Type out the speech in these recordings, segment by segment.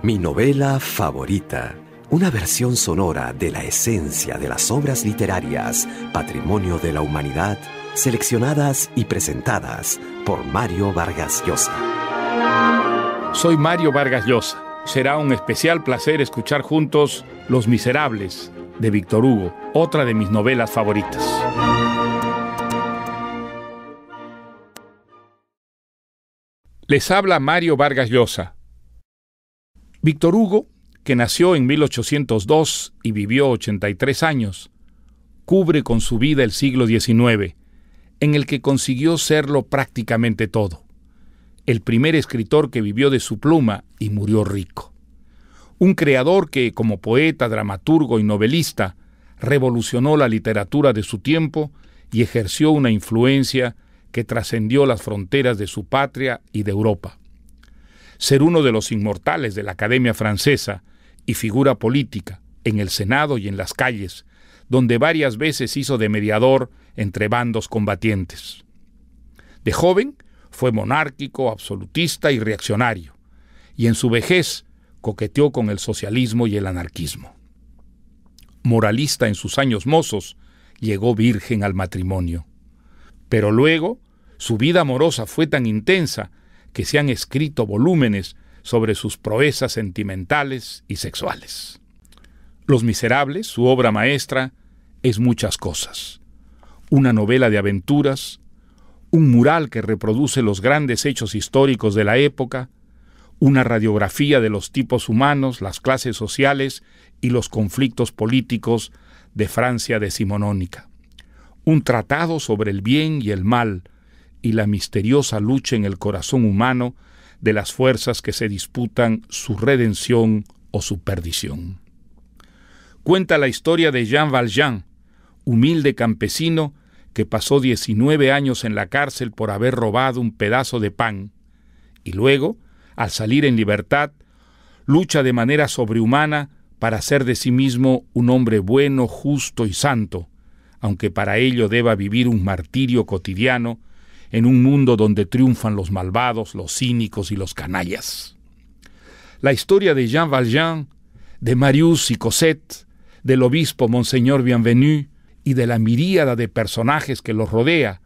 Mi novela favorita. Una versión sonora de la esencia de las obras literarias, patrimonio de la humanidad, seleccionadas y presentadas por Mario Vargas Llosa. Soy Mario Vargas Llosa. Será un especial placer escuchar juntos Los Miserables, de Víctor Hugo, otra de mis novelas favoritas. Les habla Mario Vargas Llosa. Víctor Hugo, que nació en 1802 y vivió 83 años, cubre con su vida el siglo XIX, en el que consiguió serlo prácticamente todo. El primer escritor que vivió de su pluma y murió rico. Un creador que, como poeta, dramaturgo y novelista, revolucionó la literatura de su tiempo y ejerció una influencia que trascendió las fronteras de su patria y de Europa. Ser uno de los inmortales de la Academia Francesa y figura política en el Senado y en las calles, donde varias veces hizo de mediador entre bandos combatientes. De joven fue monárquico, absolutista y reaccionario, y en su vejez coqueteó con el socialismo y el anarquismo. Moralista en sus años mozos, llegó virgen al matrimonio. Pero luego, su vida amorosa fue tan intensa que se han escrito volúmenes sobre sus proezas sentimentales y sexuales. Los Miserables, su obra maestra, es muchas cosas. Una novela de aventuras, un mural que reproduce los grandes hechos históricos de la época, una radiografía de los tipos humanos, las clases sociales y los conflictos políticos de Francia decimonónica. Un tratado sobre el bien y el mal y la misteriosa lucha en el corazón humano de las fuerzas que se disputan su redención o su perdición. Cuenta la historia de Jean Valjean, humilde campesino que pasó 19 años en la cárcel por haber robado un pedazo de pan, y luego, al salir en libertad, lucha de manera sobrehumana para hacer de sí mismo un hombre bueno, justo y santo, aunque para ello deba vivir un martirio cotidiano en un mundo donde triunfan los malvados, los cínicos y los canallas. La historia de Jean Valjean, de Marius y Cosette, del obispo Monseñor Bienvenu y de la miríada de personajes que los rodea,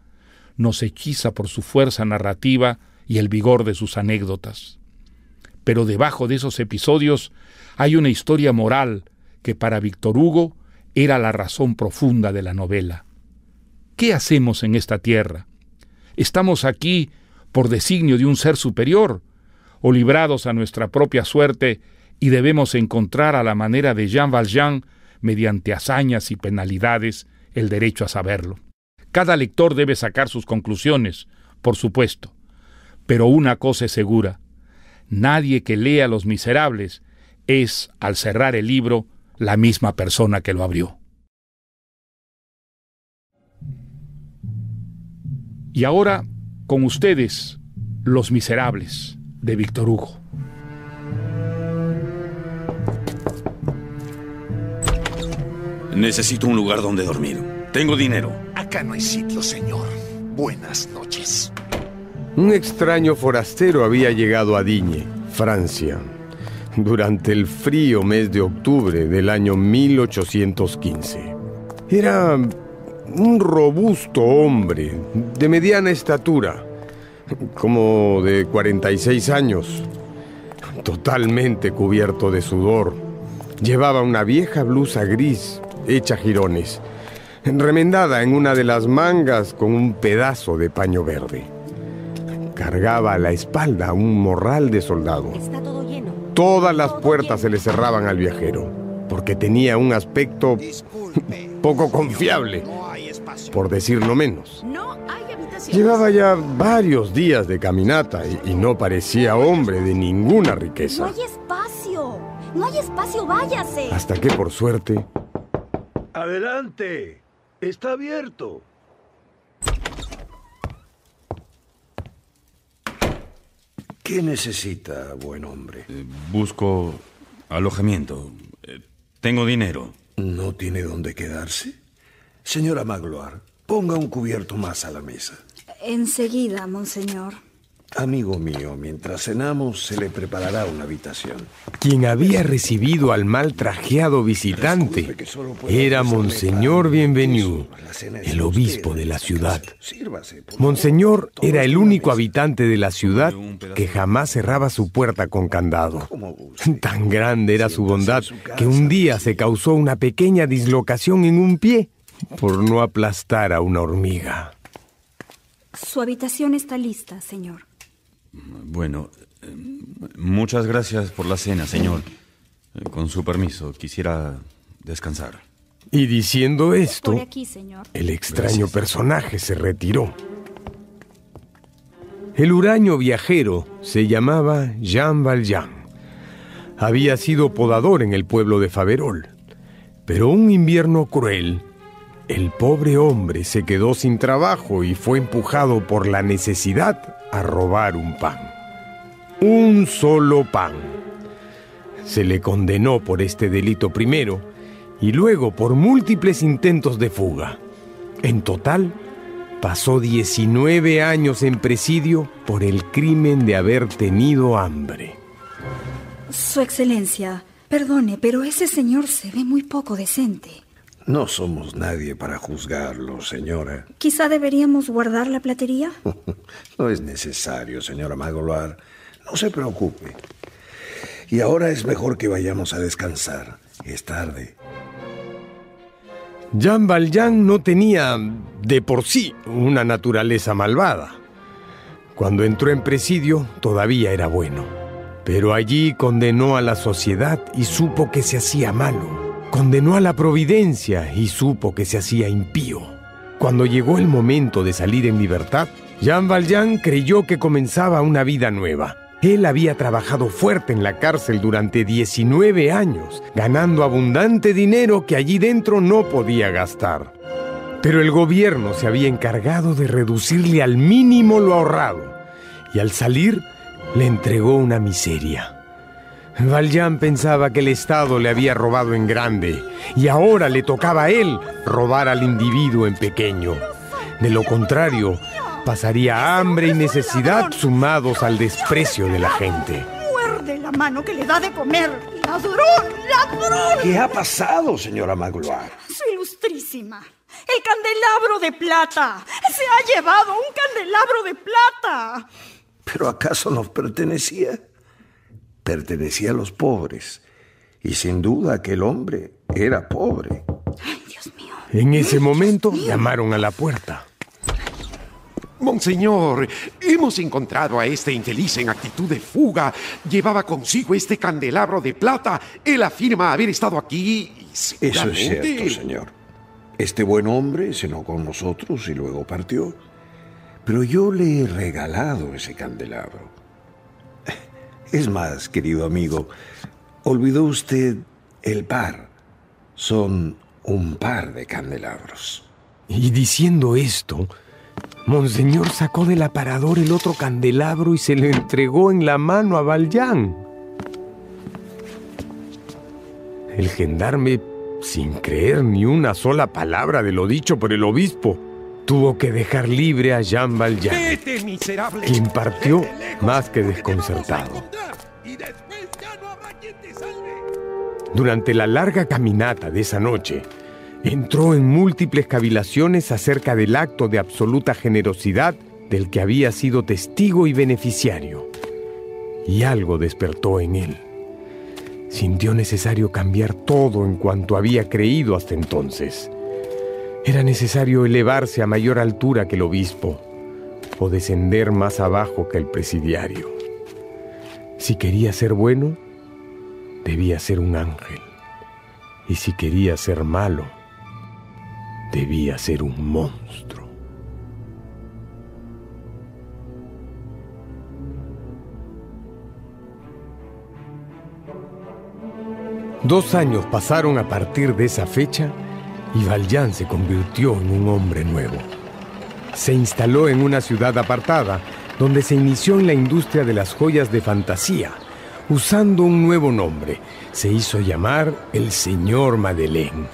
nos hechiza por su fuerza narrativa y el vigor de sus anécdotas. Pero debajo de esos episodios hay una historia moral que para Víctor Hugo era la razón profunda de la novela. ¿Qué hacemos en esta tierra? ¿Estamos aquí por designio de un ser superior o librados a nuestra propia suerte y debemos encontrar a la manera de Jean Valjean, mediante hazañas y penalidades, el derecho a saberlo? Cada lector debe sacar sus conclusiones, por supuesto, pero una cosa es segura: nadie que lea Los Miserables es, al cerrar el libro, la misma persona que lo abrió. Y ahora, con ustedes, Los Miserables, de Víctor Hugo. Necesito un lugar donde dormir. Tengo dinero. Acá no hay sitio, señor. Buenas noches. Un extraño forastero había llegado a Digne, Francia, durante el frío mes de octubre del año 1815. Era un robusto hombre de mediana estatura, como de 46 años, totalmente cubierto de sudor. Llevaba una vieja blusa gris hecha jirones, remendada en una de las mangas con un pedazo de paño verde. Cargaba a la espalda un morral de soldado. Está todo lleno. Todas las puertas se le cerraban al viajero, porque tenía un aspecto poco confiable, por decirlo menos. No hay habitaciones. Llevaba ya varios días de caminata y no parecía hombre de ninguna riqueza. No hay espacio. No hay espacio, váyase. Hasta que, por suerte... ¡Adelante! ¡Está abierto! ¿Qué necesita, buen hombre? Busco alojamiento. Tengo dinero. ¿No tiene dónde quedarse? Señora Magloire, ponga un cubierto más a la mesa. Enseguida, monseñor. Amigo mío, mientras cenamos se le preparará una habitación. Quien había recibido al mal trajeado visitante era Monseñor Bienvenu, el obispo de la ciudad. Monseñor era el único habitante de la ciudad que jamás cerraba su puerta con candado. Tan grande era su bondad que un día se causó una pequeña dislocación en un pie por no aplastar a una hormiga. Su habitación está lista, señor. Bueno, muchas gracias por la cena, señor. Con su permiso, quisiera descansar. Y diciendo esto, Por aquí, señor. el extraño personaje se retiró. El huraño viajero se llamaba Jean Valjean. Había sido podador en el pueblo de Faverolles, pero un invierno cruel, el pobre hombre se quedó sin trabajo y fue empujado por la necesidad a robar un pan. Un solo pan. Se le condenó por este delito primero y luego por múltiples intentos de fuga. En total, pasó 19 años en presidio por el crimen de haber tenido hambre. Su excelencia, perdone, pero ese señor se ve muy poco decente. No somos nadie para juzgarlo, señora. Quizá deberíamos guardar la platería. No es necesario, señora Magloire. No se preocupe. Y ahora es mejor que vayamos a descansar. Es tarde. Jean Valjean no tenía, de por sí, una naturaleza malvada. Cuando entró en presidio, todavía era bueno. Pero allí condenó a la sociedad y supo que se hacía malo. Condenó a la providencia y supo que se hacía impío. Cuando llegó el momento de salir en libertad, Jean Valjean creyó que comenzaba una vida nueva. Él había trabajado fuerte en la cárcel durante 19 años, ganando abundante dinero que allí dentro no podía gastar. Pero el gobierno se había encargado de reducirle al mínimo lo ahorrado, y al salir le entregó una miseria. Valjean pensaba que el Estado le había robado en grande y ahora le tocaba a él robar al individuo en pequeño. De lo contrario, pasaría hambre y necesidad sumados al desprecio de la gente. Muerde la mano que le da de comer. ¡Ladrón! ¡Ladrón! ¿Qué ha pasado, señora Magloire? Su ilustrísima. El candelabro de plata. Se ha llevado un candelabro de plata. ¿Pero acaso nos pertenecía? Pertenecía a los pobres. Y sin duda aquel hombre era pobre. Ay, Dios mío. En ese momento llamaron a la puerta. Monseñor, hemos encontrado a este infeliz en actitud de fuga. Llevaba consigo este candelabro de plata. Él afirma haber estado aquí y Eso es cierto, señor. Este buen hombre cenó con nosotros y luego partió. Pero yo le he regalado ese candelabro. Es más, querido amigo, olvidó usted el par. Son un par de candelabros. Y diciendo esto, Monseñor sacó del aparador el otro candelabro y se le entregó en la mano a Valjean. El gendarme, sin creer ni una sola palabra de lo dicho por el obispo, tuvo que dejar libre a Jean Valjean, ¡Vete, miserable! quien partió más que desconcertado. Durante la larga caminata de esa noche, entró en múltiples cavilaciones acerca del acto de absoluta generosidad del que había sido testigo y beneficiario. Y algo despertó en él. Sintió necesario cambiar todo en cuanto había creído hasta entonces. Era necesario elevarse a mayor altura que el obispo o descender más abajo que el presidiario. Si quería ser bueno, debía ser un ángel. Y si quería ser malo, debía ser un monstruo. Dos años pasaron a partir de esa fecha y Valjean se convirtió en un hombre nuevo. Se instaló en una ciudad apartada donde se inició en la industria de las joyas de fantasía. Usando un nuevo nombre, se hizo llamar el Señor Madeleine.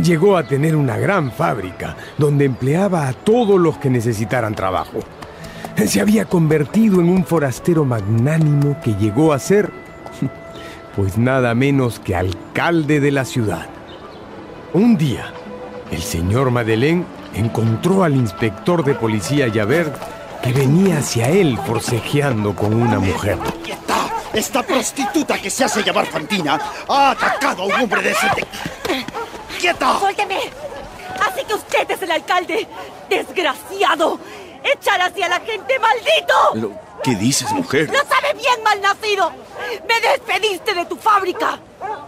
Llegó a tener una gran fábrica donde empleaba a todos los que necesitaran trabajo. Se había convertido en un forastero magnánimo que llegó a ser, pues nada menos que alcalde de la ciudad. Un día, el señor Madeleine encontró al inspector de policía Javert, que venía hacia él forcejeando con una mujer. ¡Quieta! Esta prostituta que se hace llamar Fantina ha atacado a un hombre decente. ¡Quieta! ¡Suélteme! Así que usted es el alcalde. ¡Desgraciado! ¡Echar hacia la gente, maldito! ¿Pero qué dices, mujer? ¡Lo sabe bien, malnacido! ¡Me despediste de tu fábrica!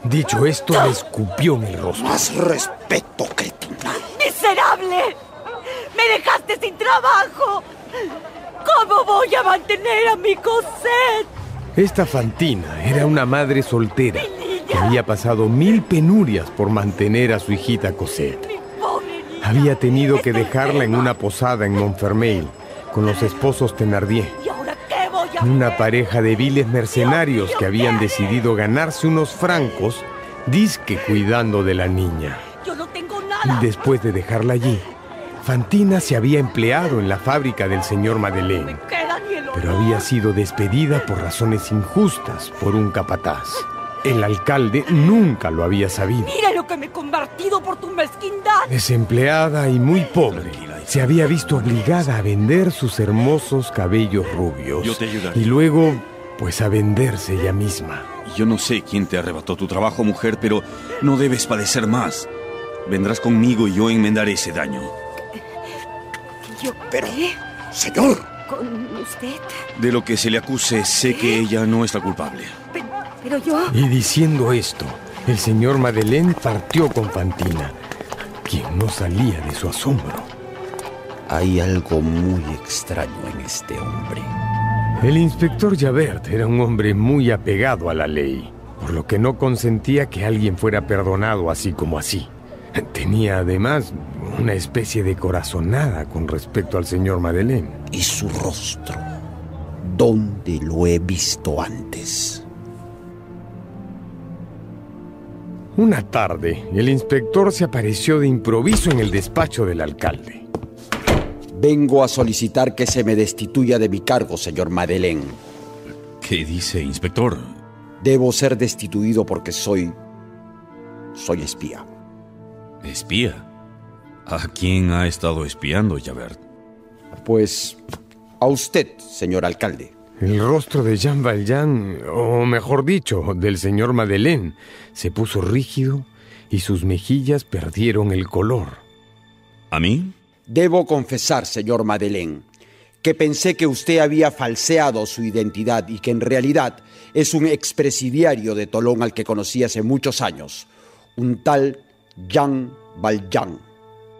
Dicho esto, le escupió en el rostro. Más respeto, cretina. ¡Miserable! ¡Me dejaste sin trabajo! ¿Cómo voy a mantener a mi Cosette? Esta Fantina era una madre soltera que había pasado 1000 penurias por mantener a su hijita Cosette. Había tenido que dejarla en una posada en Montfermeil con los esposos Thénardier, ¿Y ahora qué voy a una hacer? pareja de viles mercenarios que habían decidido ganarse unos francos, disque cuidando de la niña. Yo no tengo nada. Después de dejarla allí, Fantina se había empleado en la fábrica del señor Madeleine, Queda ni el pero honor. había sido despedida por razones injustas por un capataz. El alcalde nunca lo había sabido. Mira lo que me he convertido por tu mezquindad. Desempleada y muy pobre, se había visto obligada a vender sus hermosos cabellos rubios. Yo te ayudaré. Y luego, pues a venderse ella misma. Yo no sé quién te arrebató tu trabajo, mujer, pero no debes padecer más. Vendrás conmigo y yo enmendaré ese daño. ¿Yo Pero, qué? señor, ¿Con usted? De lo que se le acuse, sé que ella no es la culpable. Pero yo... Y diciendo esto, el señor Madeleine partió con Fantina, quien no salía de su asombro. Hay algo muy extraño en este hombre. El inspector Javert era un hombre muy apegado a la ley, por lo que no consentía que alguien fuera perdonado así como así. Tenía además una especie de corazonada con respecto al señor Madeleine. ¿Y su rostro? ¿Dónde lo he visto antes? Una tarde, el inspector se apareció de improviso en el despacho del alcalde. Vengo a solicitar que se me destituya de mi cargo, señor Madeleine. ¿Qué dice, inspector? Debo ser destituido porque soy espía. ¿Espía? ¿A quién ha estado espiando, Javert? Pues a usted, señor alcalde. El rostro de Jean Valjean, o mejor dicho, del señor Madeleine, se puso rígido y sus mejillas perdieron el color. ¿A mí? Debo confesar, señor Madeleine, que pensé que usted había falseado su identidad y que en realidad es un expresidiario de Tolón al que conocí hace muchos años, un tal Jean Valjean.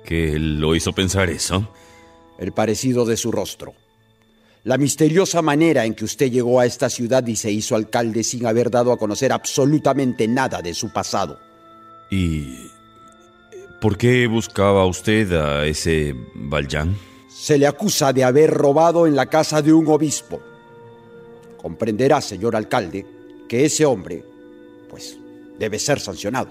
¿Qué lo hizo pensar eso? El parecido de su rostro. La misteriosa manera en que usted llegó a esta ciudad y se hizo alcalde sin haber dado a conocer absolutamente nada de su pasado. ¿Y por qué buscaba usted a ese Valjean? Se le acusa de haber robado en la casa de un obispo. Comprenderá, señor alcalde, que ese hombre, pues, debe ser sancionado.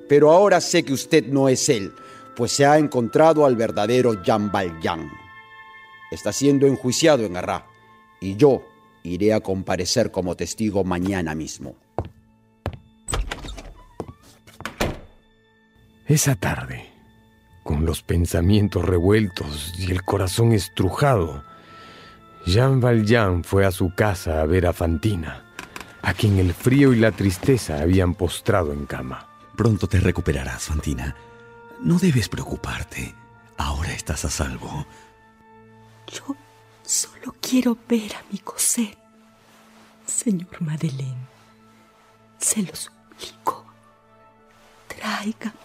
Pero ahora sé que usted no es él, pues se ha encontrado al verdadero Jean Valjean. Está siendo enjuiciado en Arras y yo iré a comparecer como testigo mañana mismo. Esa tarde, con los pensamientos revueltos y el corazón estrujado, Jean Valjean fue a su casa a ver a Fantina, a quien el frío y la tristeza habían postrado en cama. Pronto te recuperarás, Fantina. No debes preocuparte. Ahora estás a salvo. Yo solo quiero ver a mi Cosette. Señor Madeleine, se lo suplico. Tráigamela.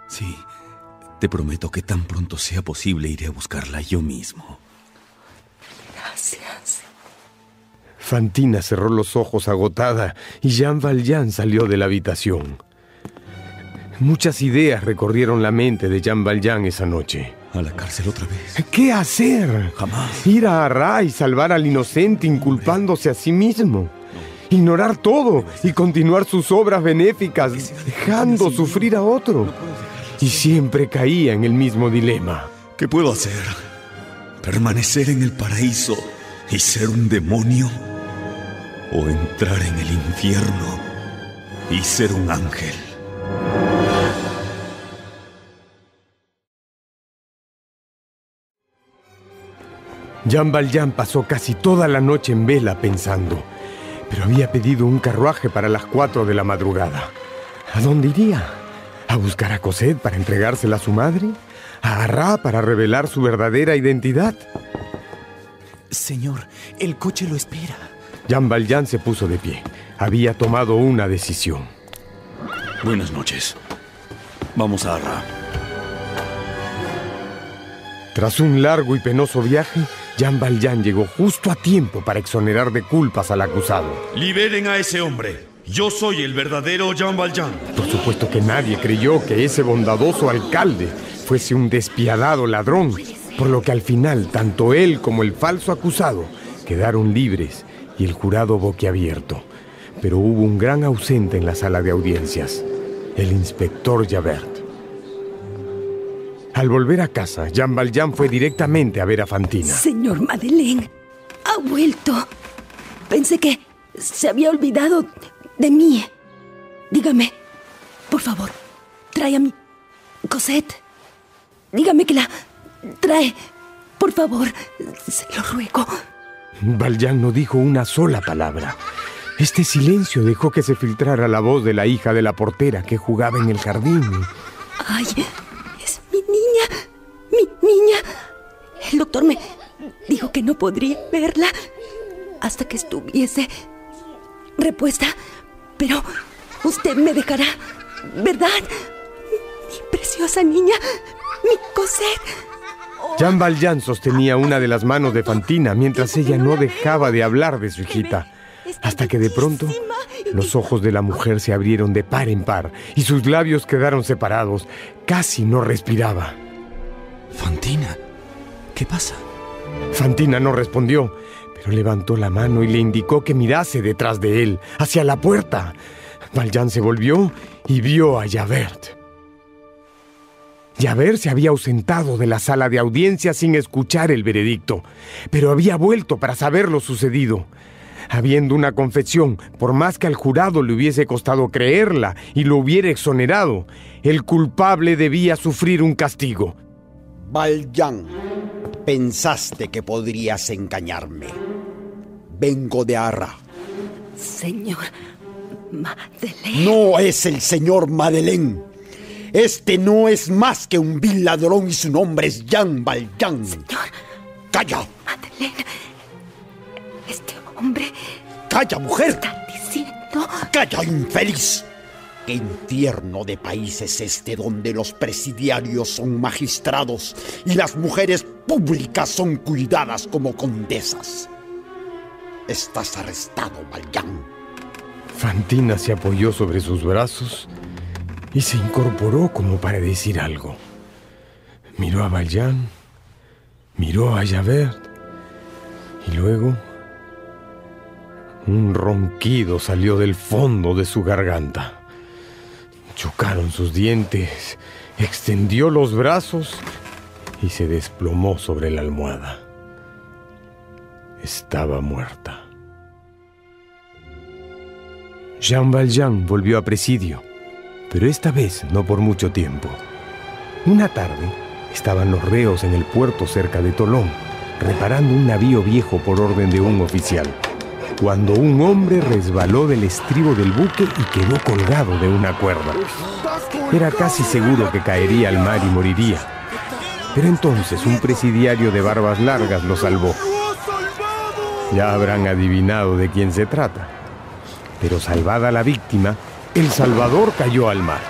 Sí, te prometo que tan pronto sea posible iré a buscarla yo mismo. Gracias. Fantina cerró los ojos agotada y Jean Valjean salió de la habitación. Muchas ideas recorrieron la mente de Jean Valjean esa noche. ¿A la cárcel otra vez? ¿Qué hacer? Jamás. Ir a Arras y salvar al inocente inculpándose a sí mismo. Ignorar todo y continuar sus obras benéficas, dejando sufrir a otro. Y siempre caía en el mismo dilema. ¿Qué puedo hacer? ¿Permanecer en el paraíso y ser un demonio? ¿O entrar en el infierno y ser un ángel? Jean Valjean pasó casi toda la noche en vela pensando, pero había pedido un carruaje para las 4 de la madrugada. ¿A dónde iría? ¿A buscar a Cosette para entregársela a su madre? ¿A Harrah para revelar su verdadera identidad? Señor, el coche lo espera. Jean Valjean se puso de pie. Había tomado una decisión. Buenas noches. Vamos a Harrah. Tras un largo y penoso viaje, Jean Valjean llegó justo a tiempo para exonerar de culpas al acusado. ¡Liberen a ese hombre! Yo soy el verdadero Jean Valjean. Por supuesto que nadie creyó que ese bondadoso alcalde fuese un despiadado ladrón, por lo que al final tanto él como el falso acusado quedaron libres y el jurado boquiabierto. Pero hubo un gran ausente en la sala de audiencias, el inspector Javert. Al volver a casa, Jean Valjean fue directamente a ver a Fantina. Señor Madeleine, ha vuelto. Pensé que se había olvidado de mí. Dígame, por favor, trae a mi Cosette. Dígame que la trae, por favor, se lo ruego. Valjean no dijo una sola palabra. Este silencio dejó que se filtrara la voz de la hija de la portera que jugaba en el jardín. ¡Ay! ¡Es mi niña! ¡Mi niña! El doctor me dijo que no podría verla hasta que estuviese repuesta. Pero usted me dejará, ¿verdad? Mi preciosa niña, mi Cosette. Jean Valjean sostenía una de las manos de Fantina mientras ella no dejaba de hablar de su hijita. Hasta que de pronto los ojos de la mujer se abrieron de par en par y sus labios quedaron separados. Casi no respiraba. Fantina, ¿qué pasa? Fantina no respondió, pero levantó la mano y le indicó que mirase detrás de él, hacia la puerta. Valjean se volvió y vio a Javert. Javert se había ausentado de la sala de audiencia sin escuchar el veredicto, pero había vuelto para saber lo sucedido. Habiendo una confesión, por más que al jurado le hubiese costado creerla y lo hubiera exonerado, el culpable debía sufrir un castigo. Valjean, pensaste que podrías engañarme. Vengo de Harrah. Señor Madeleine. No es el señor Madeleine. Este no es más que un vil ladrón y su nombre es Jean Valjean. Señor. ¡Calla! Madeleine. Este hombre... ¡Calla, mujer! ¿Está diciendo? ¡Calla, infeliz! ¿Qué infierno de país es este donde los presidiarios son magistrados y las mujeres públicas son cuidadas como condesas? Estás arrestado, Valjean. Fantina se apoyó sobre sus brazos y se incorporó como para decir algo. Miró a Valjean, miró a Javert y luego un ronquido salió del fondo de su garganta. Chocaron sus dientes, extendió los brazos y se desplomó sobre la almohada. Estaba muerta. Jean Valjean volvió a presidio, pero esta vez no por mucho tiempo. Una tarde estaban los reos en el puerto cerca de Tolón, reparando un navío viejo por orden de un oficial, cuando un hombre resbaló del estribo del buque y quedó colgado de una cuerda. Era casi seguro que caería al mar y moriría. Pero entonces un presidiario de barbas largas lo salvó. Ya habrán adivinado de quién se trata. Pero salvada la víctima, el salvador cayó al mar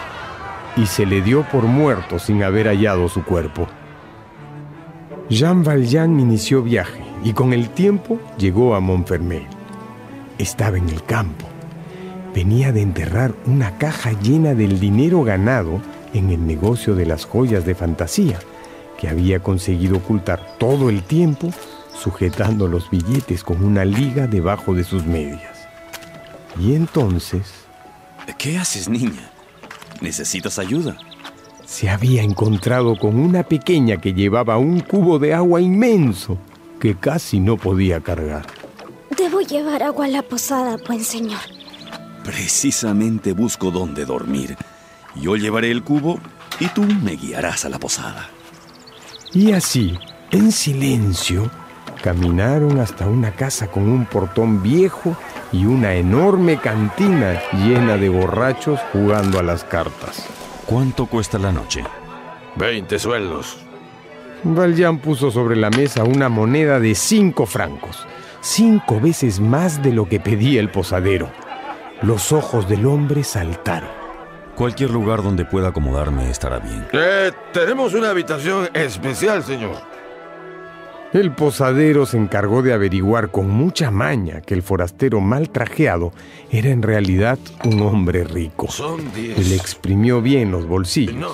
y se le dio por muerto sin haber hallado su cuerpo. Jean Valjean inició viaje y con el tiempo llegó a Montfermeil. Estaba en el campo. Venía de enterrar una caja llena del dinero ganado en el negocio de las joyas de fantasía, que había conseguido ocultar todo el tiempo, sujetando los billetes con una liga debajo de sus medias. Y entonces... ¿Qué haces, niña? ¿Necesitas ayuda? se había encontrado con una pequeña que llevaba un cubo de agua inmenso que casi no podía cargar. Debo llevar agua a la posada, buen señor. Precisamente busco dónde dormir. Yo llevaré el cubo y tú me guiarás a la posada. Y así, en silencio, caminaron hasta una casa con un portón viejo y una enorme cantina llena de borrachos jugando a las cartas. ¿Cuánto cuesta la noche? 20 sueldos. Valjean puso sobre la mesa una moneda de 5 francos, 5 veces más de lo que pedía el posadero. Los ojos del hombre saltaron. Cualquier lugar donde pueda acomodarme estará bien. Tenemos una habitación especial, señor. El posadero se encargó de averiguar con mucha maña que el forastero mal trajeado era en realidad un hombre rico. Son 10. Y le exprimió bien los bolsillos. No,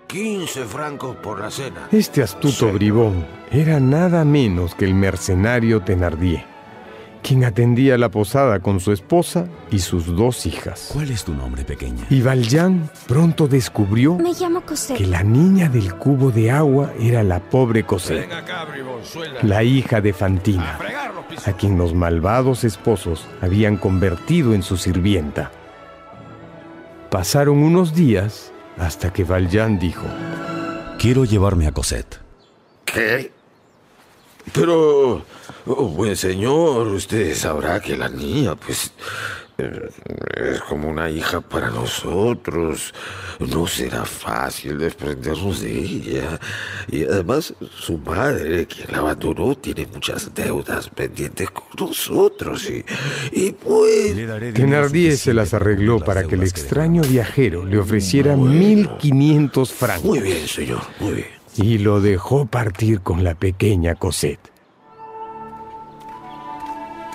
15 francos por la cena. Este astuto bribón era nada menos que el mercenario Thénardier, quien atendía la posada con su esposa y sus 2 hijas. ¿Cuál es tu nombre, pequeña? Y Valjean pronto descubrió Me llamo Cosette. que la niña del cubo de agua era la pobre Cosette, Ven acá, bribonzuela. la hija de Fantina, a quien los malvados esposos habían convertido en su sirvienta. Pasaron unos días hasta que Valjean dijo: Quiero llevarme a Cosette. ¿Qué? Pero, buen señor, usted sabrá que la niña, pues, es como una hija para nosotros. No será fácil desprendernos de ella. Y además, su madre, quien la abandonó, tiene muchas deudas pendientes con nosotros. Y pues... Thénardier se las arregló para que el extraño viajero le ofreciera 1.500 francos. Muy bien, señor, muy bien. Y lo dejó partir con la pequeña Cosette.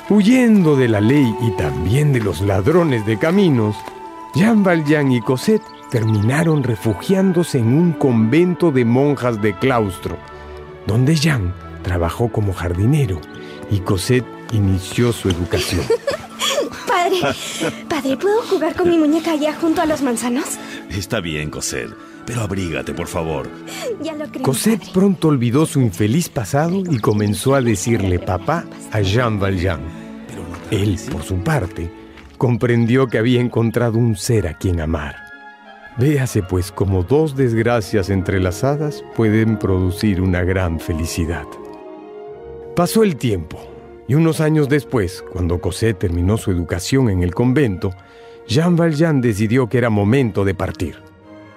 Huyendo de la ley y también de los ladrones de caminos, Jean Valjean y Cosette terminaron refugiándose en un convento de monjas de claustro, donde Jean trabajó como jardinero y Cosette inició su educación. Padre, ¿puedo jugar con mi muñeca allá junto a los manzanos? Está bien, Cosette, pero abrígate, por favor. Ya lo creo. Cosette padre. pronto olvidó su infeliz pasado y comenzó a decirle papá a Jean Valjean. Él, por su parte, comprendió que había encontrado un ser a quien amar. Véase pues cómo 2 desgracias entrelazadas pueden producir una gran felicidad. Pasó el tiempo, y unos años después, cuando Cosette terminó su educación en el convento, Jean Valjean decidió que era momento de partir.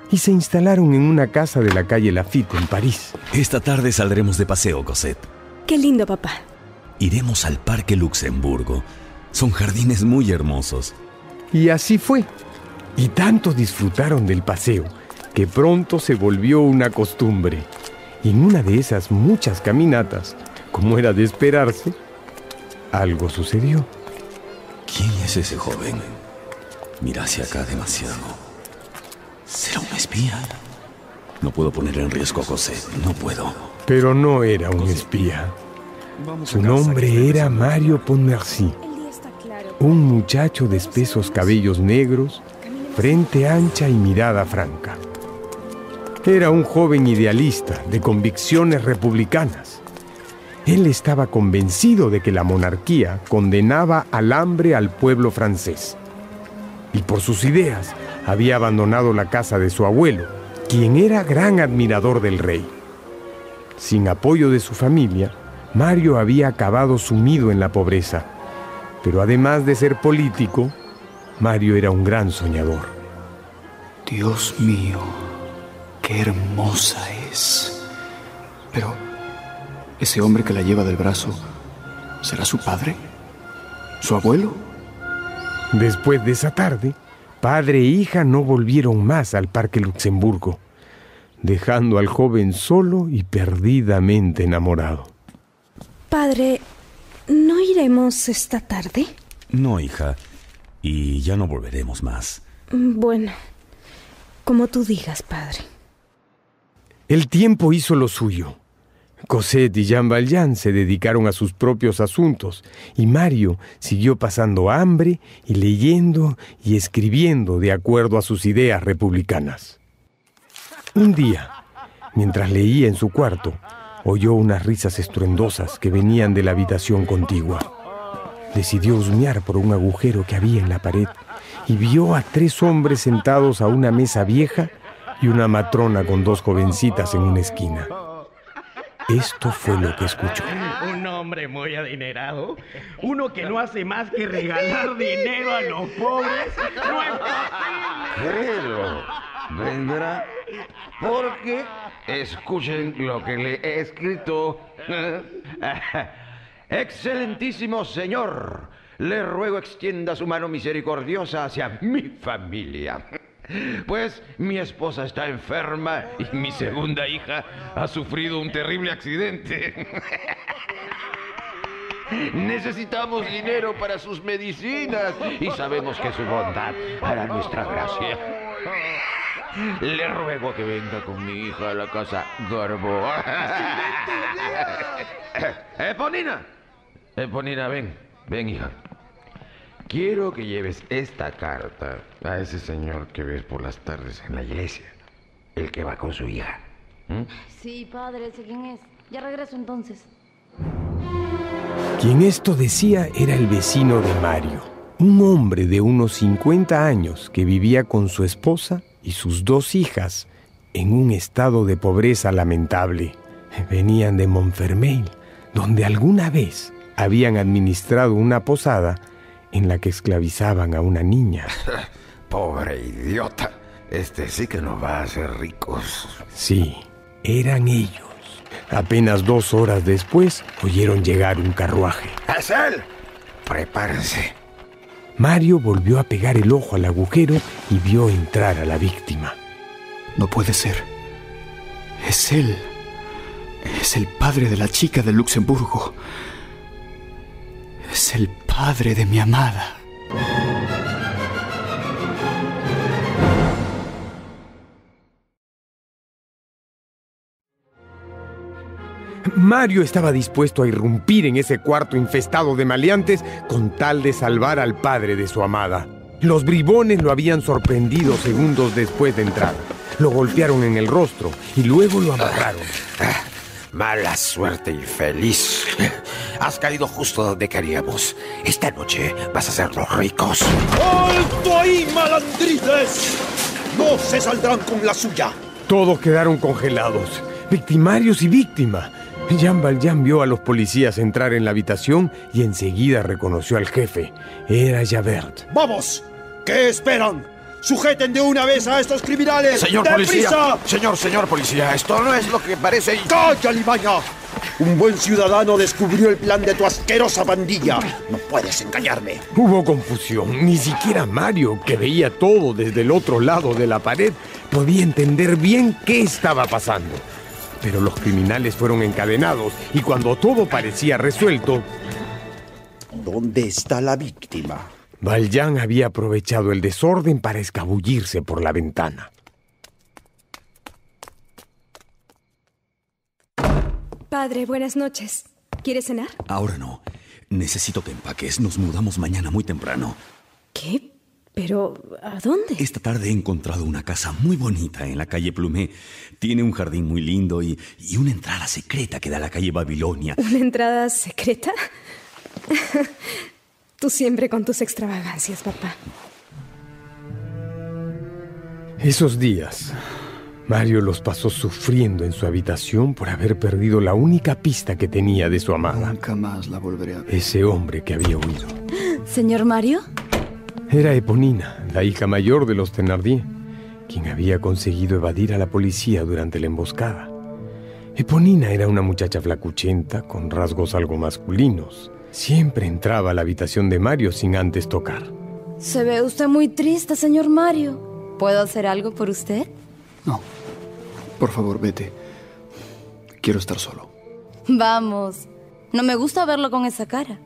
Y se instalaron en una casa de la calle Laffitte, en París. Esta tarde saldremos de paseo, Cosette. Qué lindo, papá. Iremos al Parque Luxemburgo. Son jardines muy hermosos. Y así fue. Y tanto disfrutaron del paseo que pronto se volvió una costumbre. Y en una de esas muchas caminatas, como era de esperarse, algo sucedió. ¿Quién es ese joven? Mira hacia acá demasiado. ¿Será un espía? No puedo poner en riesgo a Cosette, no puedo. Pero no era un espía. Su nombre era Mario Pontmercy, un muchacho de espesos cabellos negros, frente ancha y mirada franca. Era un joven idealista de convicciones republicanas. Él estaba convencido de que la monarquía condenaba al hambre al pueblo francés. Y por sus ideas había abandonado la casa de su abuelo, quien era gran admirador del rey. Sin apoyo de su familia, Mario había acabado sumido en la pobreza. Pero además de ser político, Mario era un gran soñador. Dios mío, qué hermosa es. Pero, ¿ese hombre que la lleva del brazo será su padre? ¿Su abuelo? Después de esa tarde, padre e hija no volvieron más al Parque Luxemburgo, dejando al joven solo y perdidamente enamorado. Padre, ¿no iremos esta tarde? No, hija. Y ya no volveremos más. Bueno, como tú digas, padre. El tiempo hizo lo suyo. Cosette y Jean Valjean se dedicaron a sus propios asuntos y Mario siguió pasando hambre y leyendo y escribiendo de acuerdo a sus ideas republicanas. Un día, mientras leía en su cuarto, oyó unas risas estruendosas que venían de la habitación contigua. Decidió husmear por un agujero que había en la pared y vio a 3 hombres sentados a una mesa vieja y una matrona con 2 jovencitas en una esquina. Esto fue lo que escuchó. Un hombre muy adinerado, uno que no hace más que regalar dinero a los pobres. No es posible. Pero vendrá porque escuchen lo que le he escrito. Excelentísimo señor, le ruego extienda su mano misericordiosa hacia mi familia. Pues mi esposa está enferma y mi segunda hija ha sufrido un terrible accidente. Necesitamos dinero para sus medicinas y sabemos que su bondad hará nuestra gracia. Le ruego que venga con mi hija a la casa Gorbo. Eponina, ven, hija. Quiero que lleves esta carta a ese señor que ves por las tardes en la iglesia, el que va con su hija. Sí, padre, sé quién es. Ya regreso entonces. Quien esto decía era el vecino de Mario, un hombre de unos 50 años que vivía con su esposa y sus 2 hijas en un estado de pobreza lamentable. Venían de Montfermeil, donde alguna vez habían administrado una posada en la que esclavizaban a una niña. Pobre idiota. Este sí que nos va a hacer ricos. Sí, eran ellos. Apenas 2 horas después oyeron llegar un carruaje. ¡Es él! Prepárense. Mario volvió a pegar el ojo al agujero y vio entrar a la víctima. No puede ser. Es él. Es el padre de la chica de Luxemburgo. Es el padre de mi amada. Mario estaba dispuesto a irrumpir en ese cuarto infestado de maleantes con tal de salvar al padre de su amada. Los bribones lo habían sorprendido segundos después de entrar. Lo golpearon en el rostro y luego lo amarraron. Mala suerte, infeliz. Has caído justo donde queríamos. Esta noche vas a ser los ricos. ¡Alto ahí, malandrines! No se saldrán con la suya. Todos quedaron congelados, victimarios y víctima. Jean Valjean vio a los policías entrar en la habitación y enseguida reconoció al jefe. Era Javert. ¡Vamos! ¿Qué esperan? ¡Sujeten de una vez a estos criminales! ¡Señor policía! Señor policía, esto no es lo que parece... ¡Calla, limaña! Un buen ciudadano descubrió el plan de tu asquerosa pandilla. No puedes engañarme. Hubo confusión. Ni siquiera Mario, que veía todo desde el otro lado de la pared, podía entender bien qué estaba pasando. Pero los criminales fueron encadenados y cuando todo parecía resuelto... ¿Dónde está la víctima? Valjean había aprovechado el desorden para escabullirse por la ventana. Padre, buenas noches. ¿Quieres cenar? Ahora no. Necesito que empaques. Nos mudamos mañana muy temprano. ¿Qué? ¿Pero a dónde? Esta tarde he encontrado una casa muy bonita en la calle Plumet. Tiene un jardín muy lindo y una entrada secreta que da a la calle Babilonia. ¿Una entrada secreta? Tú siempre con tus extravagancias, papá. Esos días, Mario los pasó sufriendo en su habitación por haber perdido la única pista que tenía de su amada. Nunca más la volveré a ver. Ese hombre que había huido. ¿Señor Mario? Era Eponina, la hija mayor de los Thénardier, quien había conseguido evadir a la policía durante la emboscada. Eponina era una muchacha flacuchenta, con rasgos algo masculinos. Siempre entraba a la habitación de Mario sin antes tocar. Se ve usted muy triste, señor Mario. ¿Puedo hacer algo por usted? No. Por favor, vete. Quiero estar solo. Vamos. No me gusta verlo con esa cara.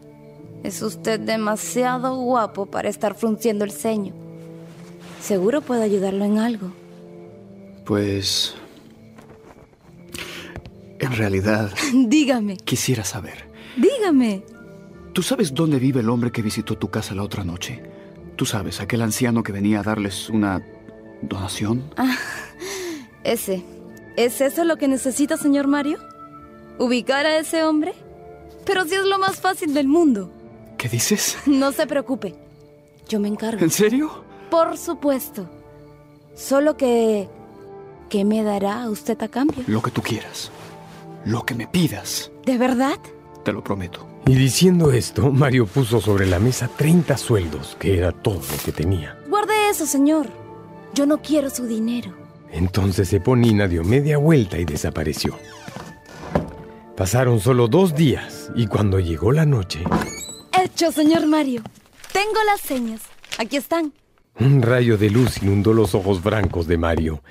Es usted demasiado guapo para estar frunciendo el ceño. Seguro puedo ayudarlo en algo. Pues... en realidad... Dígame. Quisiera saber. Dígame. ¿Tú sabes dónde vive el hombre que visitó tu casa la otra noche? Tú sabes, aquel anciano que venía a darles una donación. ¿Es eso lo que necesita, señor Mario? ¿Ubicar a ese hombre? Pero si es lo más fácil del mundo. ¿Qué dices? No se preocupe. Yo me encargo. ¿En serio? Por supuesto. Solo que... ¿qué me dará usted a cambio? Lo que tú quieras. Lo que me pidas. ¿De verdad? Te lo prometo. Y diciendo esto, Mario puso sobre la mesa 30 sueldos, que era todo lo que tenía. Guarde eso, señor. Yo no quiero su dinero. Entonces Eponina dio media vuelta y desapareció. Pasaron solo 2 días, y cuando llegó la noche... Hecho, señor Mario. Tengo las señas. Aquí están. Un rayo de luz inundó los ojos blancos de Mario.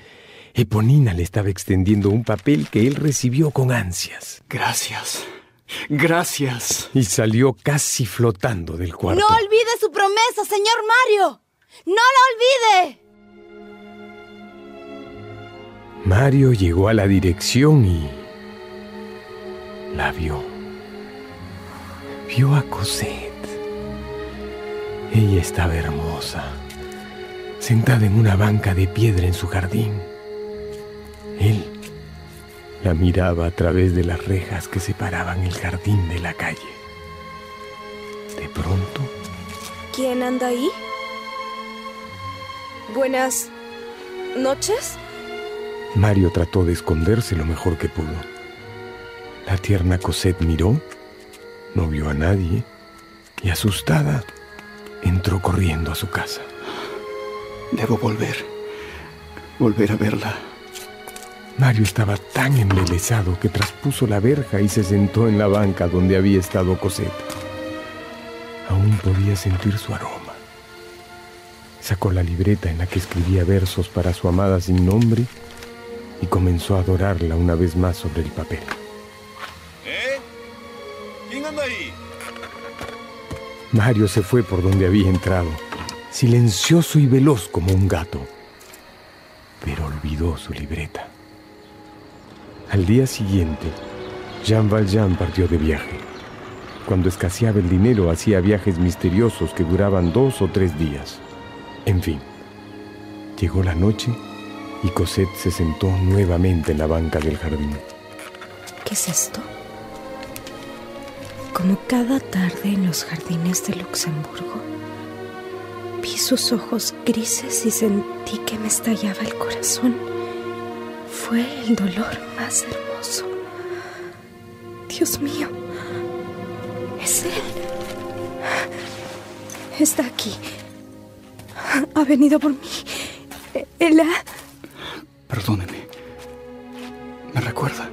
Eponina le estaba extendiendo un papel que él recibió con ansias. Gracias. Gracias. Y salió casi flotando del cuarto. ¡No olvide su promesa, señor Mario! ¡No la olvide! Mario llegó a la dirección y... la vio. Vio a Cosette. Ella estaba hermosa, sentada en una banca de piedra en su jardín. Él la miraba a través de las rejas que separaban el jardín de la calle. De pronto... ¿Quién anda ahí? Buenas noches. Mario trató de esconderse lo mejor que pudo. La tierna Cosette miró, no vio a nadie y, asustada, entró corriendo a su casa. Debo volver a verla. Mario estaba tan embelesado que traspuso la verja y se sentó en la banca donde había estado Cosette. Aún podía sentir su aroma. Sacó la libreta en la que escribía versos para su amada sin nombre y comenzó a adorarla una vez más sobre el papel. ¿Quién anda ahí? Mario se fue por donde había entrado, silencioso y veloz como un gato, pero olvidó su libreta. Al día siguiente, Jean Valjean partió de viaje. Cuando escaseaba el dinero, hacía viajes misteriosos que duraban 2 o 3 días. En fin, llegó la noche y Cosette se sentó nuevamente en la banca del jardín. ¿Qué es esto? Como cada tarde en los jardines de Luxemburgo, vi sus ojos grises y sentí que me estallaba el corazón. Fue el dolor más hermoso. Dios mío, es él. Está aquí. Ha venido por mí. Él ha... Perdóneme. ¿Me recuerda?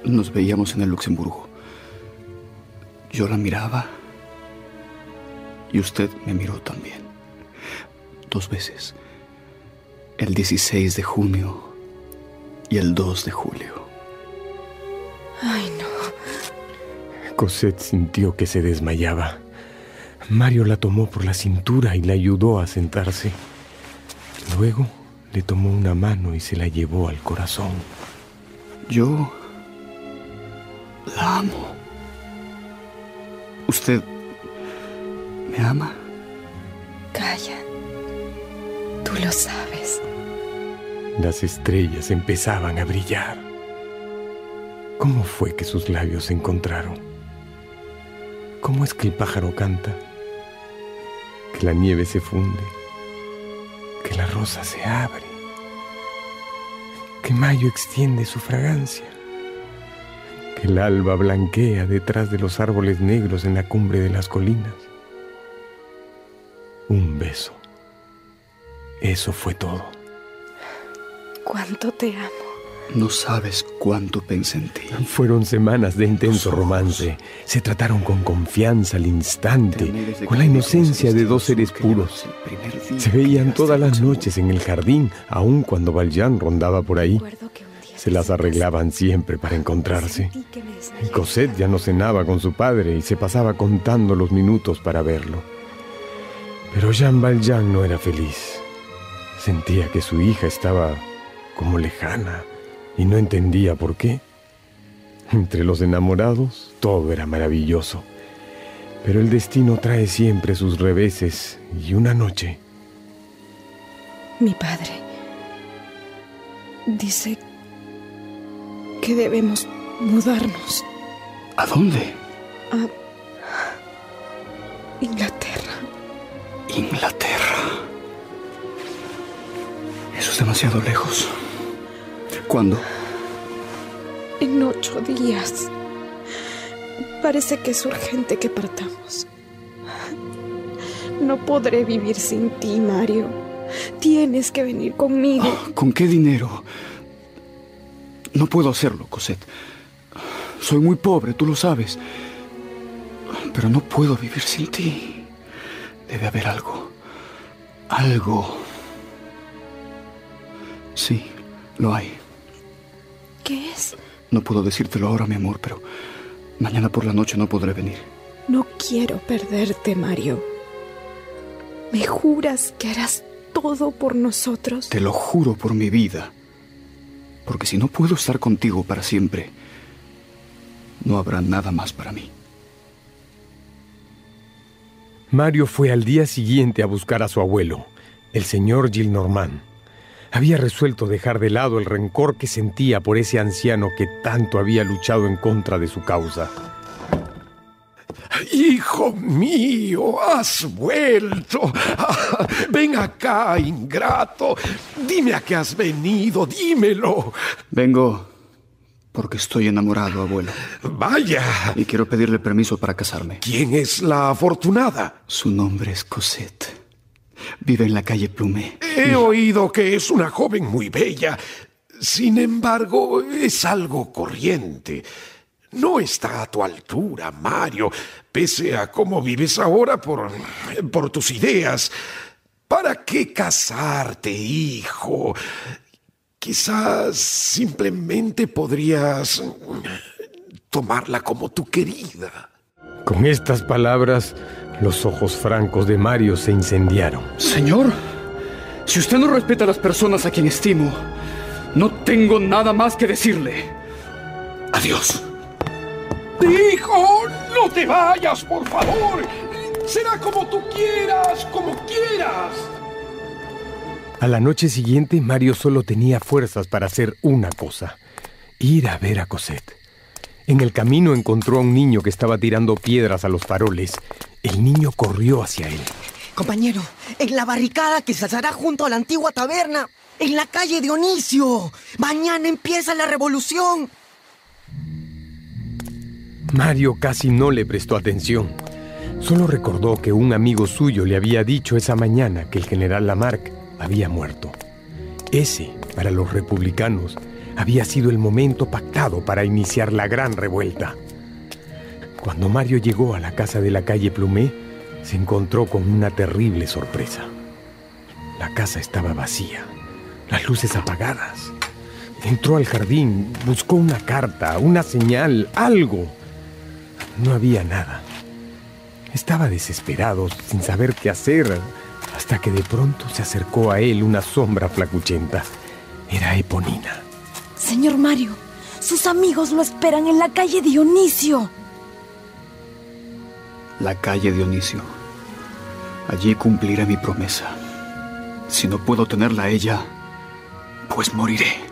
Nos veíamos en el Luxemburgo. Yo la miraba y usted me miró también. 2 veces. El 16 de junio y el 2 de julio. Ay, no. Cosette sintió que se desmayaba. Mario la tomó por la cintura y la ayudó a sentarse. Luego le tomó una mano y se la llevó al corazón. Yo la amo. ¿Usted me ama? Calla. Tú lo sabes. Las estrellas empezaban a brillar. ¿Cómo fue que sus labios se encontraron? ¿Cómo es que el pájaro canta? Que la nieve se funde. Que la rosa se abre. Que mayo extiende su fragancia. Que el alba blanquea detrás de los árboles negros en la cumbre de las colinas. Un beso. Eso fue todo. Cuánto te amo. No sabes cuánto pensé en ti. Fueron semanas de intenso romance. Se trataron con confianza al instante, con la inocencia de 2 seres puros. Se veían todas las noches en el jardín, aun cuando Valjean rondaba por ahí. Se las arreglaban siempre para encontrarse. Y Cosette ya no cenaba con su padre y se pasaba contando los minutos para verlo. Pero Jean Valjean no era feliz. Sentía que su hija estaba como lejana y no entendía por qué. Entre los enamorados todo era maravilloso, pero el destino trae siempre sus reveses y una noche... Mi padre Dice que debemos mudarnos. ¿A dónde? A Inglaterra. Inglaterra. Eso es demasiado lejos. ¿Cuándo? En 8 días. Parece que es urgente que partamos. No podré vivir sin ti, Mario. Tienes que venir conmigo. Oh, ¿con qué dinero? No puedo hacerlo, Cosette. Soy muy pobre, tú lo sabes. Pero no puedo vivir sin ti. Debe haber algo. Algo. Sí, lo hay. ¿Qué es? No puedo decírtelo ahora, mi amor, pero mañana por la noche no podré venir. No quiero perderte, Mario. ¿Me juras que harás todo por nosotros? Te lo juro por mi vida. Porque si no puedo estar contigo para siempre, no habrá nada más para mí. Mario fue al día siguiente a buscar a su abuelo, el señor Gillenormand. Había resuelto dejar de lado el rencor que sentía por ese anciano que tanto había luchado en contra de su causa. Hijo mío, has vuelto. Ven acá, ingrato. Dime a qué has venido, dímelo. Vengo porque estoy enamorado, abuelo. Vaya. Y quiero pedirle permiso para casarme. ¿Quién es la afortunada? Su nombre es Cosette. Vive en la calle Plumet. He oído que es una joven muy bella. Sin embargo, es algo corriente. No está a tu altura, Mario, pese a cómo vives ahora por tus ideas. ¿Para qué casarte, hijo? Quizás simplemente podrías tomarla como tu querida. Con estas palabras, los ojos francos de Mario se incendiaron. Señor, si usted no respeta a las personas a quien estimo, no tengo nada más que decirle. Adiós. Hijo, no te vayas, por favor. Será como tú quieras, como quieras. A la noche siguiente, Mario solo tenía fuerzas para hacer una cosa: ir a ver a Cosette. En el camino encontró a un niño que estaba tirando piedras a los faroles. El niño corrió hacia él. Compañero, en la barricada que se alzará junto a la antigua taberna, en la calle Dionisio. Mañana empieza la revolución. Mario casi no le prestó atención. Solo recordó que un amigo suyo le había dicho esa mañana que el general Lamarque había muerto. Ese, para los republicanos, había sido el momento pactado para iniciar la gran revuelta. Cuando Mario llegó a la casa de la calle Plumet, se encontró con una terrible sorpresa. La casa estaba vacía, las luces apagadas. Entró al jardín, buscó una carta, una señal, algo. No había nada. Estaba desesperado, sin saber qué hacer, hasta que de pronto se acercó a él una sombra flacuchenta. Era Eponina. Señor Mario, sus amigos lo esperan en la calle Dionisio. La calle Dionisio. Allí cumpliré mi promesa. Si no puedo tenerla a ella, pues moriré.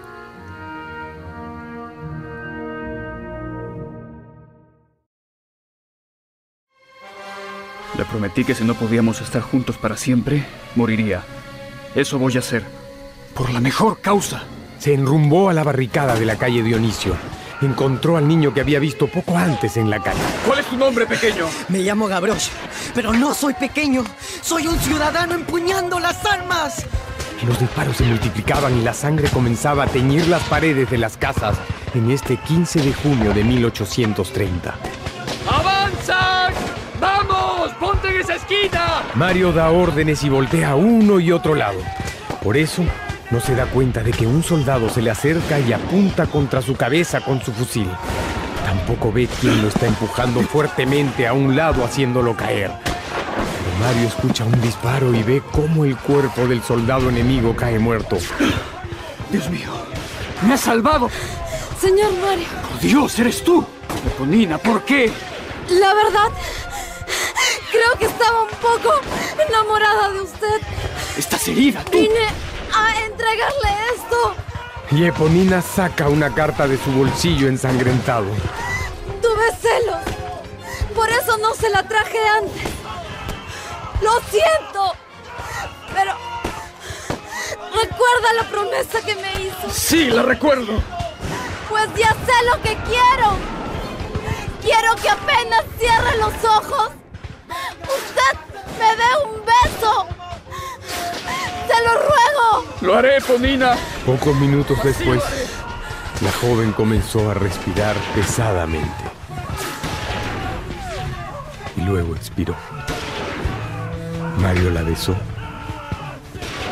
Le prometí que si no podíamos estar juntos para siempre, moriría. Eso voy a hacer. Por la mejor causa. Se enrumbó a la barricada de la calle Dionisio. Encontró al niño que había visto poco antes en la calle. ¿Cuál es tu nombre, pequeño? Me llamo Gavroche, pero no soy pequeño. Soy un ciudadano empuñando las armas. Los disparos se multiplicaban y la sangre comenzaba a teñir las paredes de las casas en este 15 de junio de 1830. ¡Avanzan! ¡Vamos! ¡Ponte en esa esquina! Mario da órdenes y voltea a uno y otro lado. Por eso, no se da cuenta de que un soldado se le acerca y apunta contra su cabeza con su fusil. Tampoco ve quién lo está empujando fuertemente a un lado, haciéndolo caer. Pero Mario escucha un disparo y ve cómo el cuerpo del soldado enemigo cae muerto. Dios mío, me has salvado. Señor Mario. Por Dios, eres tú. Eponina, ¿por qué? La verdad, creo que estaba un poco enamorada de usted. Estás herida, tú. Vine a entregarle esto. Y Eponina saca una carta de su bolsillo ensangrentado. Tuve celos. Por eso no se la traje antes. Lo siento. Pero... ¿recuerda la promesa que me hizo? Sí, la recuerdo. Pues ya sé lo que quiero. Quiero que apenas cierre los ojos, usted me dé un beso. ¡Se lo ruego! Lo haré, Eponina. Pocos minutos después, la joven comenzó a respirar pesadamente. Y luego expiró. Mario la besó.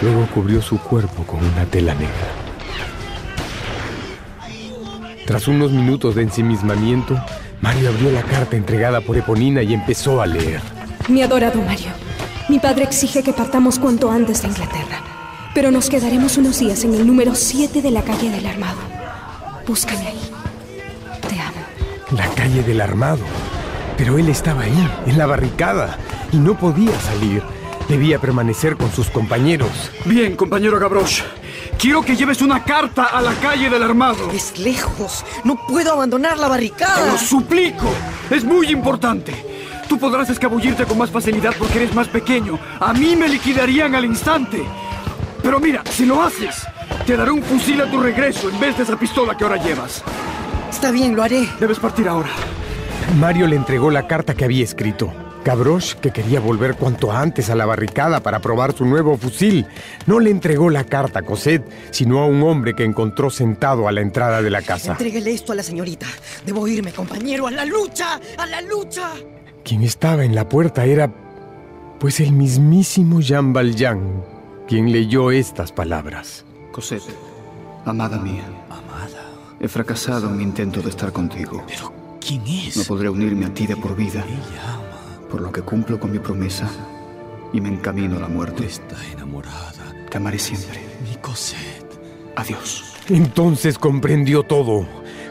Luego cubrió su cuerpo con una tela negra. Tras unos minutos de ensimismamiento, Mario abrió la carta entregada por Eponina y empezó a leer. Mi adorado Mario, mi padre exige que partamos cuanto antes de Inglaterra, pero nos quedaremos unos días en el número 7 de la calle del Armado. Búscame ahí. Te amo. La calle del Armado. Pero él estaba ahí, en la barricada, y no podía salir. Debía permanecer con sus compañeros. Bien, compañero Gavroche. Quiero que lleves una carta a la calle del Armado. Es lejos. No puedo abandonar la barricada. ¡Te lo suplico! Es muy importante. Tú podrás escabullirte con más facilidad porque eres más pequeño. A mí me liquidarían al instante. Pero mira, si lo haces, te daré un fusil a tu regreso en vez de esa pistola que ahora llevas. Está bien, lo haré. Debes partir ahora. Mario le entregó la carta que había escrito. Gavroche, que quería volver cuanto antes a la barricada para probar su nuevo fusil, no le entregó la carta a Cosette, sino a un hombre que encontró sentado a la entrada de la casa. Entréguele esto a la señorita. Debo irme, compañero. ¡A la lucha! ¡A la lucha! Quien estaba en la puerta era, pues, el mismísimo Jean Valjean, quien leyó estas palabras. Cosette, amada mía. Amada. He fracasado en mi intento de estar contigo. ¿Pero quién es? No podré unirme a ti de por vida. Ella ama. Por lo que cumplo con mi promesa y me encamino a la muerte. Está enamorada. Te amaré siempre. Mi Cosette. Adiós. Entonces comprendió todo.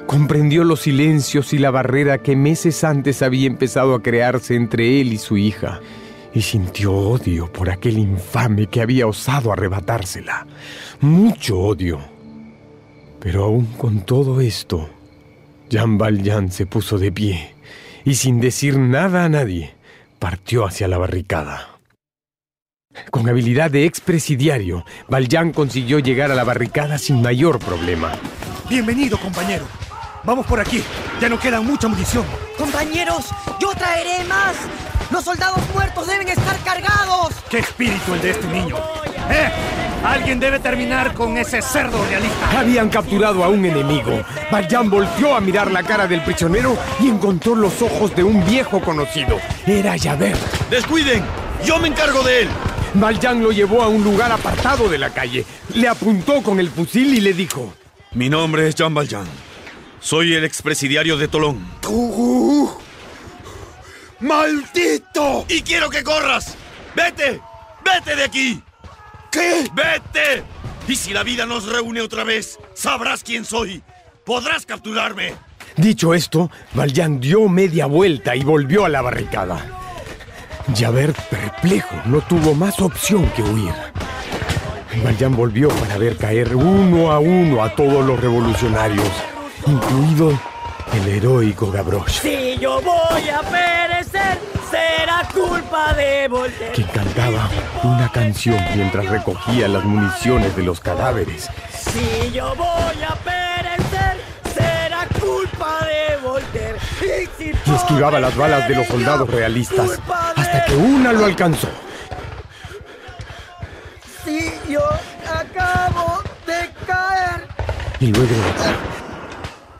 Comprendió los silencios y la barrera que meses antes había empezado a crearse entre él y su hija. Y sintió odio por aquel infame que había osado arrebatársela. Mucho odio. Pero aún con todo esto, Jean Valjean se puso de pie y sin decir nada a nadie, partió hacia la barricada. Con habilidad de expresidiario, Valjean consiguió llegar a la barricada sin mayor problema. Bienvenido, compañero. Vamos por aquí. Ya no queda mucha munición. Compañeros, yo traeré más. Los soldados muertos deben estar cargados. ¡Qué espíritu el de este niño! Alguien debe terminar con ese cerdo realista. Habían capturado a un enemigo. Valjean volteó a mirar la cara del prisionero y encontró los ojos de un viejo conocido. Era Javert. ¡Descuiden! ¡Yo me encargo de él! Valjean lo llevó a un lugar apartado de la calle. Le apuntó con el fusil y le dijo: Mi nombre es Jean Valjean. Soy el expresidiario de Tolón. ¡Maldito! ¡Y quiero que corras! ¡Vete! ¡Vete de aquí! ¿Qué? ¡Vete! Y si la vida nos reúne otra vez, sabrás quién soy. Podrás capturarme. Dicho esto, Valjean dio media vuelta y volvió a la barricada. Javert, perplejo, no tuvo más opción que huir. Valjean volvió para ver caer uno a todos los revolucionarios, incluido el heroico Gavroche. Si yo voy a perecer, será culpa de Voltaire. Quien cantaba una canción mientras recogía las municiones de los cadáveres. Si yo voy a perecer, será culpa de Voltaire. Y esquivaba las balas de los soldados realistas hasta que una lo alcanzó. Si yo acabo de caer, Y luego otra.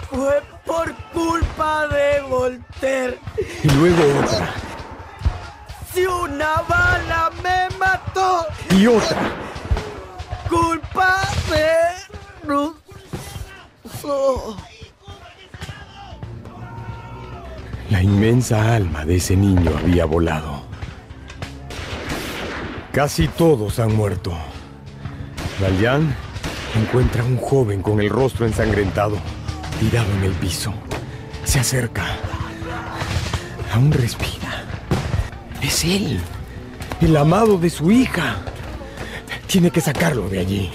fue por culpa de Voltaire. Y luego otra. Si una bala me mató, Y otra. culpa de Rousseau. La inmensa alma de ese niño había volado. Casi todos han muerto. Valjean encuentra a un joven con el rostro ensangrentado, tirado en el piso. Se acerca. Aún respira. Es él, el amado de su hija. Tiene que sacarlo de allí.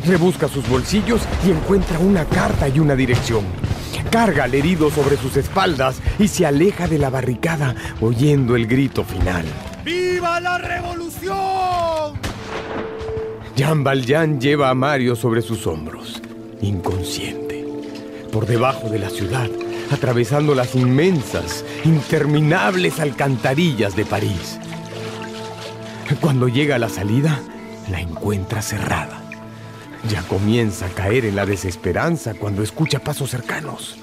Rebusca sus bolsillos y encuentra una carta y una dirección. Carga al herido sobre sus espaldas y se aleja de la barricada, oyendo el grito final. ¡Viva la revolución! Jean Valjean lleva a Mario sobre sus hombros, inconsciente, por debajo de la ciudad, atravesando las inmensas, interminables alcantarillas de París. Cuando llega a la salida, la encuentra cerrada. Ya comienza a caer en la desesperanza cuando escucha pasos cercanos.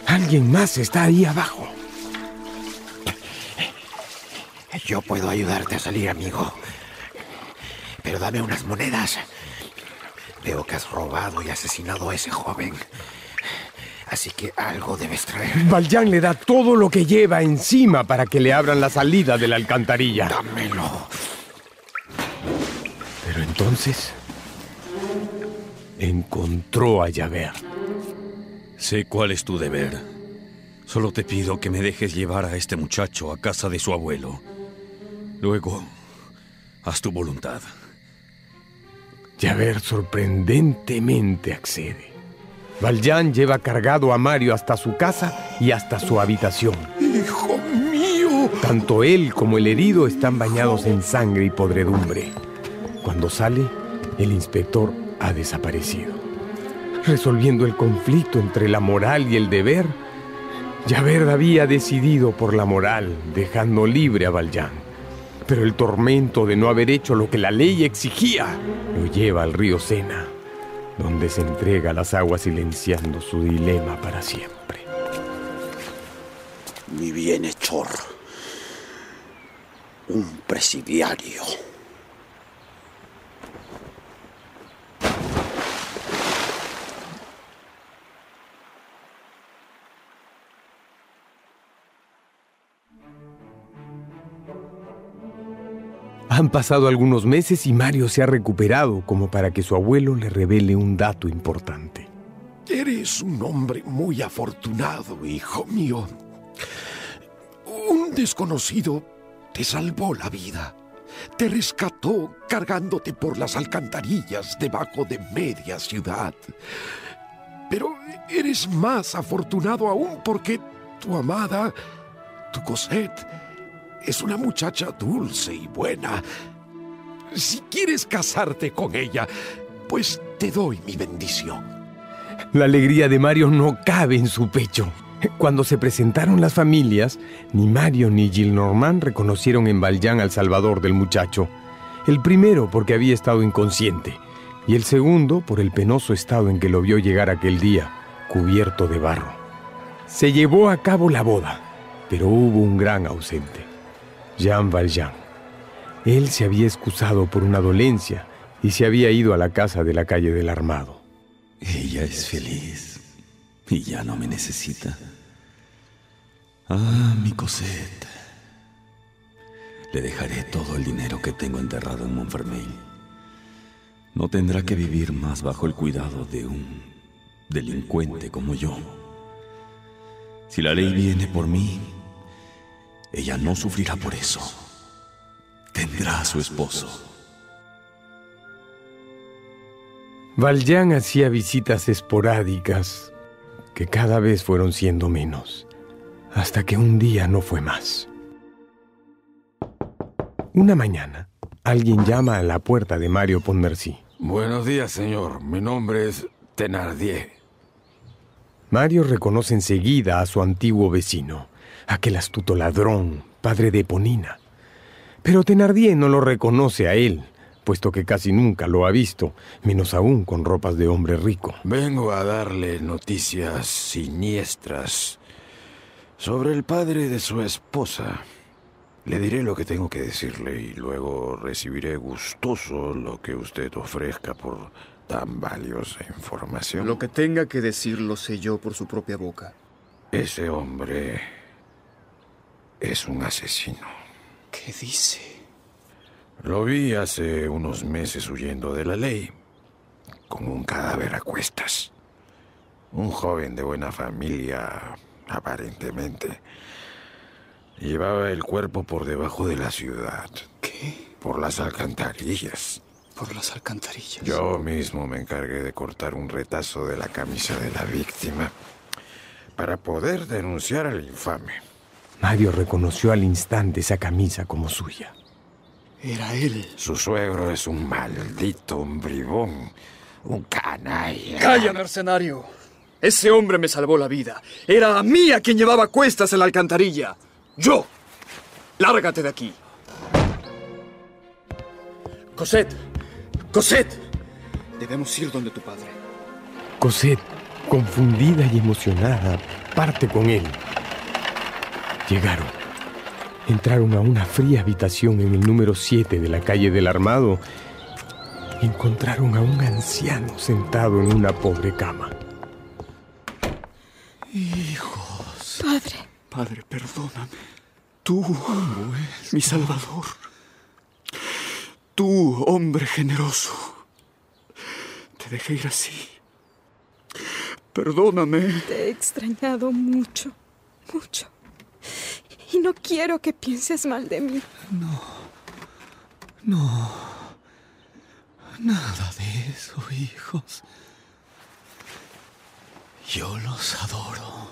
Alguien más está ahí abajo. Yo puedo ayudarte a salir, amigo. Pero dame unas monedas. Veo que has robado y asesinado a ese joven. Así que algo debes traer. Valjean le da todo lo que lleva encima para que le abran la salida de la alcantarilla. Dámelo. Pero entonces encontró a Javert. Sé cuál es tu deber. Solo te pido que me dejes llevar a este muchacho a casa de su abuelo. Luego, haz tu voluntad. Javert sorprendentemente accede. Valjean lleva cargado a Mario hasta su casa y hasta su habitación. ¡Hijo mío! Tanto él como el herido están bañados en sangre y podredumbre. Cuando sale, el inspector ha desaparecido. Resolviendo el conflicto entre la moral y el deber, Javert había decidido por la moral, dejando libre a Valjean. Pero el tormento de no haber hecho lo que la ley exigía lo lleva al río Sena, donde se entrega a las aguas silenciando su dilema para siempre. Mi bienhechor, un presidiario. Han pasado algunos meses y Mario se ha recuperado como para que su abuelo le revele un dato importante. Eres un hombre muy afortunado, hijo mío. Un desconocido te salvó la vida. Te rescató cargándote por las alcantarillas debajo de media ciudad. Pero eres más afortunado aún porque tu amada, tu Cosette, es una muchacha dulce y buena. Si quieres casarte con ella, pues te doy mi bendición. La alegría de Mario no cabe en su pecho. Cuando se presentaron las familias, ni Mario ni Gillenormand reconocieron en Valjean al salvador del muchacho. El primero porque había estado inconsciente, y el segundo por el penoso estado en que lo vio llegar aquel día, cubierto de barro. Se llevó a cabo la boda, pero hubo un gran ausente. Jean Valjean. Él se había excusado por una dolencia y se había ido a la casa de la calle del Armado. Ella es feliz y ya no me necesita. Ah, mi Cosette. Le dejaré todo el dinero que tengo enterrado en Montfermeil. No tendrá que vivir más bajo el cuidado de un delincuente como yo. Si la ley viene por mí, ella no sufrirá por eso. Tendrá a su esposo. Valjean hacía visitas esporádicas que cada vez fueron siendo menos, hasta que un día no fue más. Una mañana, alguien llama a la puerta de Mario Pontmercy. Buenos días, señor. Mi nombre es Thénardier. Mario reconoce enseguida a su antiguo vecino, aquel astuto ladrón, padre de Eponina. Pero Thénardier no lo reconoce a él, puesto que casi nunca lo ha visto, menos aún con ropas de hombre rico. Vengo a darle noticias siniestras sobre el padre de su esposa. Le diré lo que tengo que decirle y luego recibiré gustoso lo que usted ofrezca por tan valiosa información. Lo que tenga que decir lo sé yo por su propia boca. Ese hombre es un asesino. ¿Qué dice? Lo vi hace unos meses huyendo de la ley, con un cadáver a cuestas. Un joven de buena familia, aparentemente. Llevaba el cuerpo por debajo de la ciudad. ¿Qué? Por las alcantarillas. por las alcantarillas. Yo mismo me encargué de cortar un retazo de la camisa de la víctima para poder denunciar al infame. Mario reconoció al instante esa camisa como suya. Era él. Su suegro es un maldito, un bribón, un canalla. ¡Calla, mercenario! Ese hombre me salvó la vida. Era a mí a quien llevaba a cuestas en la alcantarilla. ¡Yo! ¡Lárgate de aquí! Cosette. ¡Cosette! Debemos ir donde tu padre. Cosette, confundida y emocionada, parte con él. Llegaron. Entraron a una fría habitación en el número 7 de la calle del Armado. Encontraron a un anciano sentado en una pobre cama. Hijos. Padre. Padre, perdóname. Tú, mi salvador. Tú, hombre generoso. Te dejé ir así. Perdóname. Te he extrañado mucho, mucho. Y no quiero que pienses mal de mí. No. Nada de eso, hijos. Yo los adoro.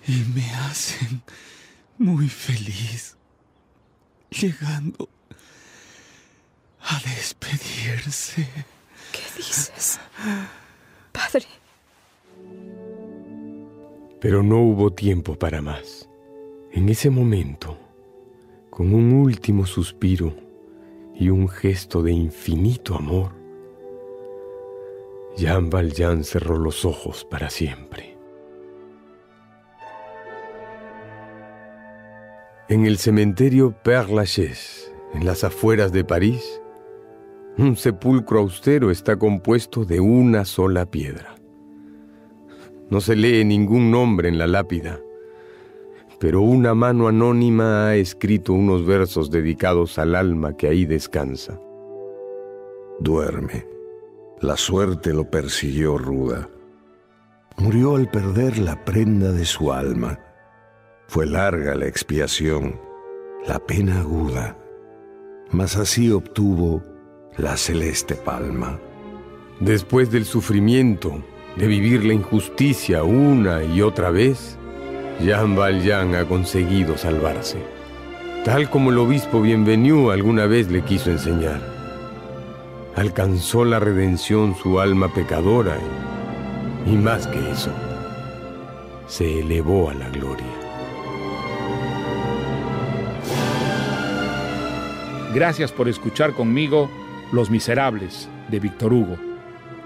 Y me hacen muy feliz llegando a despedirse. ¿Qué dices, padre? Pero no hubo tiempo para más. En ese momento, con un último suspiro y un gesto de infinito amor, Jean Valjean cerró los ojos para siempre. En el cementerio Père-Lachaise, en las afueras de París, un sepulcro austero está compuesto de una sola piedra. No se lee ningún nombre en la lápida, pero una mano anónima ha escrito unos versos dedicados al alma que ahí descansa. Duerme. La suerte lo persiguió ruda. Murió al perder la prenda de su alma. Fue larga la expiación, la pena aguda, mas así obtuvo la celeste palma. Después del sufrimiento, de vivir la injusticia una y otra vez, Jean Valjean ha conseguido salvarse, tal como el obispo Bienvenu alguna vez le quiso enseñar. Alcanzó la redención su alma pecadora y más que eso, se elevó a la gloria. Gracias por escuchar conmigo Los Miserables, de Víctor Hugo,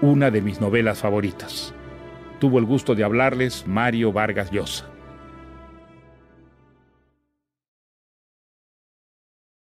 una de mis novelas favoritas. Tuvo el gusto de hablarles Mario Vargas Llosa.